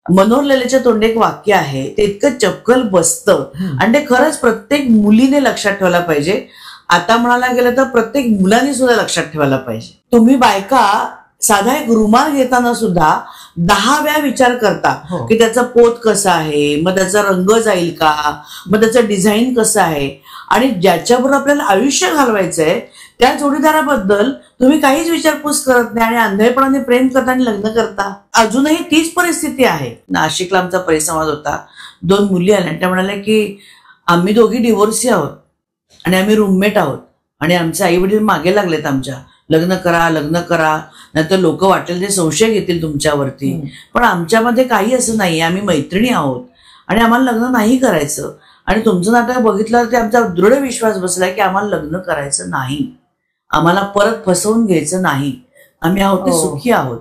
मनोहरलेल्याच्या तोंडी एक वाक्य आहे, ते इतकं चपकल बसतं आणि ते खरंच प्रत्येक मुलीने लक्षात ठेवायला पाहिजे. आता म्हणायला गेलं तर प्रत्येक मुलांनी सुद्धा लक्षात ठेवायला पाहिजे. तुम्ही बायका साधा एक रुमाल घेताना सुद्धा 10 वेळा विचार करता की त्याचा पोत कसा आहे, मग त्याचा रंग जाईल का, मग त्याचं डिझाईन कसं आहे. आणि ज्याच्याबरोबर आपल्याला आयुष्य घालवायचंय त्या जोडीदाराबद्दल तुम्ही काहीच विचारपूस करत नाही आणि आंधळेपणाने प्रेम करता आणि लग्न करता. अजूनही तीच परिस्थिती आहे. नाशिकला आमचा परिसंवाद होता. 2 मुली आल्या त्या म्हणाल्या की आम्ही दोघी डिवोर्सी आहोत आणि आम्ही रूममेट आहोत आणि आमचे आई वडील मागे लागलेत आमच्या, लग्न करा लग्न करा, नाहीतर लोक वाटेल ते संशय घेतील तुमच्यावरती. पण आमच्यामध्ये काही असं नाही, आम्ही मैत्रिणी आहोत आणि आम्हाला लग्न नाही करायचं. आणि तुमचं नाटक बघितलं ते आमचा दृढ विश्वास बसलाय की आम्हाला लग्न करायचं नाही, आम्हाला परत फसवून घ्यायचं नाही, आम्ही आहोत ते सुखी आहोत.